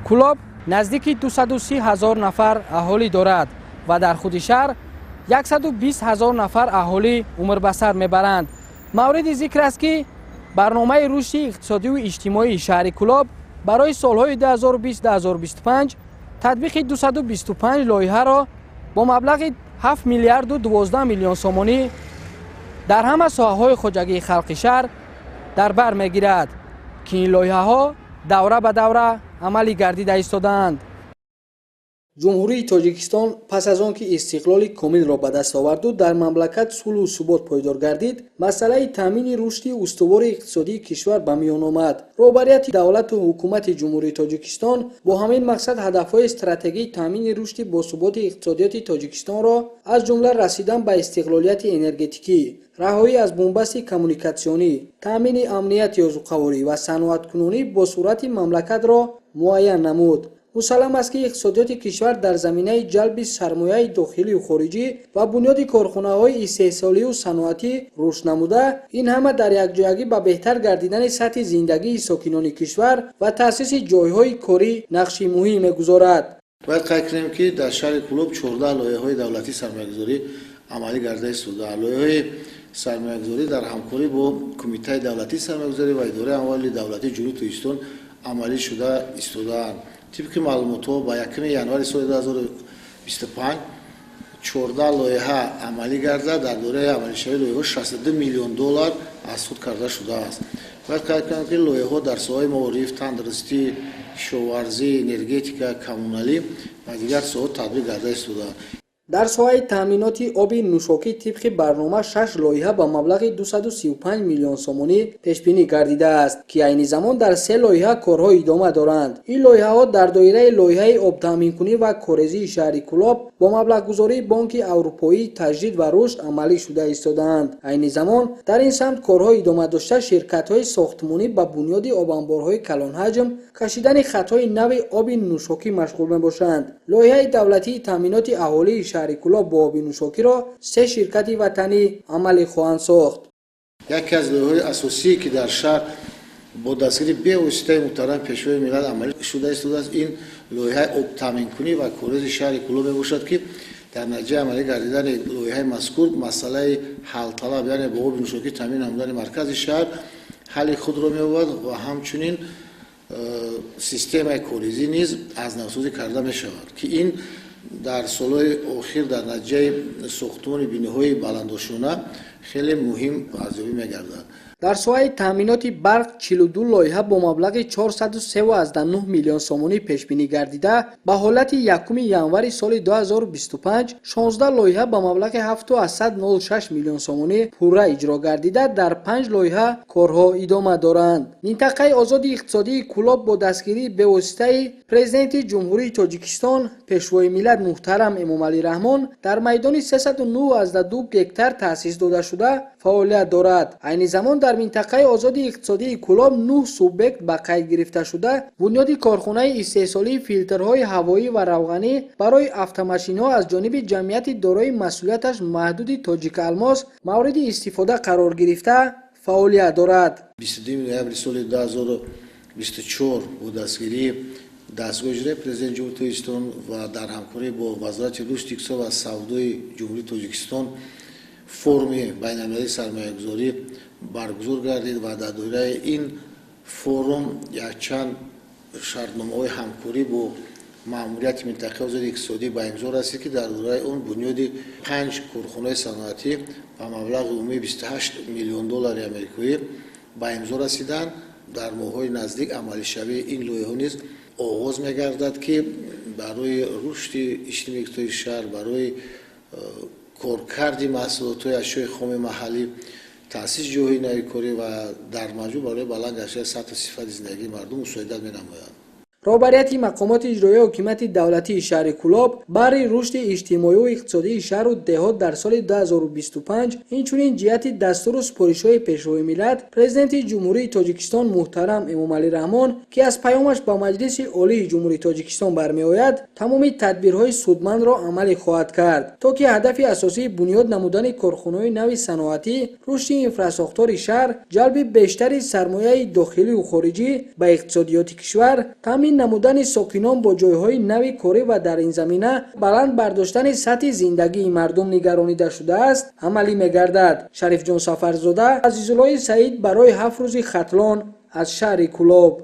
کلوب نزدیک 230,000 نفر اهالی دارد و در خود شهر 120,000 نفر اهالی عمر به سر میبرند. مورد ذکر است که برنامه رشد اقتصادی و اجتماعی شهر کلوب برای سالهای 2020-2025 تطبیق 225 لایحه را با مبلغ 7 میلیارد و 12 میلیون سومانی در همه ساحه‌های خواجگی خلق شهر در بر میگیرد که این لایحه ها دوره به دوره عملی گردیده ایستادند. جمهوری تاجیکستان پس از آنکه استقلال کامل را به دست آورد و در مملکت صلح و ثبات پایدار گردید، مسئله تامین رشد استوار اقتصادی کشور به میان آمد. رهبریت دولت و حکومت جمهوری تاجیکستان با همین مقصد هدف‌های استراتژیک تامین رشد باثبات اقتصادیات تاجیکستان را از جمله رسیدن به استقلالیت انرژتیکی، رهایی از بنبست کمونیکاسیونی، تامین امنیت یازوقواری و صنعت‌کنونی با صورت مملکت را معین نمود. مسلم است که اقتصادیات کشور در زمینه جلب سرمایه داخلی و خارجی و بنیاد کارخانه‌های استحصالی و صنعتی رشد نموده، این همه در یکجایگی به بهتر گردیدن سطح زندگی ساکنان کشور و تأسیس جایهای کاری نقش مهمی می‌گذارد. باید قید کنیم که در شهر کلوب 14 لایحه‌های دولتی سرمایه‌گذاری عملی گردیده است. لایحه‌های سرمایه‌گذاری در همکاری با کمیته دولتی سرمایه‌گذاری و اداره اموال دولتی جمهوری تاجیکستان عملی شده ایستاده‌اند. طبق معلومات با 1 ینوار سال 2025 14 لایحه عملی گردیده. در دوره عملی شوی لایحه 62 میلیون دلار از سود کرده شده است. باید قید کنیم که لایحه در ساحه معارف، تندرستی، کشاورزی، انرژتیک، کمونالی و دیگر ساحات تطبیق گردیده ایستاده. در ساحه تامینات آب نوشاکی طبق برنامه 6 لایحه با مبلغ 235 میلیون سومانی پیش بینی گردیده است که عین زمان در 3 لایحه کارها ادامه دارند. این لایحه ها در دایره لایحه آب تامین کنی و کاریزی شهر کلوب با مبلغ گذاری بانک اروپایی تجدید و رشد عملی شده ایستادند. عین زمان در این سمت کارها ادامه داشته شرکت‌های ساختمانی با بنیاد آب انبارهای کلان حجم کشیدن خطهای نو آب نوشاکی مشغول میباشند. لایحه دولتی تامینات اهالی شهر کلوب با آب نوشاکی را 3 شرکت وطنی عملی خواهند ساخت. یکی از لایحه‌های اساسی که در شهر با دستگیری به واسطه محترم پیشوای ملت عملی شده است این لایحه آب تامین کنی و کاریز شهر کلوب میباشد که در نتیجه عملی گردیدن لایحه مذکور مسئله حل طلب یعنی با آب نوشاکی تامین نمودن مرکز شهر حل خود را می‌یابد و همچنین سیستم کاریزی نیز از نوسازی کرده می شود که این در سالهای اخیر در نتیجه ساختمان بینه‌های بلندشانه خیلی مهم ارزیابی می‌گردد. در ساحه تامینات برق 42 لایحه با مبلغ 439 میلیون سومانی پیش بینی گردیده. به حالت 1 ینوار سال 2025 16 لایحه با مبلغ 706 میلیون سومانی پوره اجرا گردیده. در 5 لایحه کارها ادامه دارند. منطقه آزاد اقتصادی کلوب با دستگیری به واسطه پرزیدنت جمهوری تاجیکستان پیشوای ملت محترم امامعلی رحمان در میدان 309.2 هکتار تأسیس داده شده فعالیت دارد. عین زمان در منطقه آزاد اقتصادی کلوب 9 سوبیکت به قید گرفته شده بنیاد کارخانه استحصالی فیلترهای هوایی و روغنی برای افت-ماشین‌ها از جانب جمعیت دارای مسئولیتش محدود تاجیک الماس مورد استفاده قرار گرفته فعالیت دارد. 22 نوامبر سال 2024 با دستگیری دستگاه اجرایی پرزیدنت جمهوری تاجیکستان و در همکاری با وزارت رشد اقتصاد و سودای جمهوری تاجیکستان فرم بین‌المللی سرمایه‌گذاری برگزار گردید و در دوره این فرم یک چند شرطنامه‌های همکاری با ماموریت منطقه آزاد اقتصادی به امضا رسید که در دوره اون بنیاد 5 کارخانه صنعتی با مبلغ عمومی 28 میلیون دلار آمریکایی به امضا رسیدند. در ماه‌های نزدیک عملی شوی این لایحه نیز آغاز می‌گردد که برای رشد اجتماعی اقتصادی شهر، برای کارکرد محصولات اشیاء خام محلی، تأسیس جاهای نوکاری و در مجموع برای بلند گشتن سطح صفت زندگی مردم مساعدت می‌نماید. رهبریت مقامات اجرایی حکومت دولتی شهر کلوب برای رشد اجتماعی و اقتصادی شهر و دهات در سال 2025 اینچنین جهت دستور و سپارش‌های پیشروی ملت پرزیدنت جمهوری تاجیکستان محترم امامعلی رحمان که از پیامش با مجلس عالی جمهوری تاجیکستان برمیآید تمام تدبیرهای سودمند را عملی خواهد کرد تا که هدف اساسی بنیاد نمودن کارخانه‌های نو صنعتی، رشد انفراستراکچور شهر، جلب بیشتر سرمایه داخلی و خارجی به اقتصادیات کشور، تامین تامین намудани сокинон бо ҷойҳои нави корӣ ва дар ин замина баланд бардоштани сатҳи зиндагии мардум нигаронида шудааст амалӣ мегардад. Шарифҷон Сафарзода, Азизуллои Саид барои 7 рӯзи хатлон аз шаҳри Кӯлоб.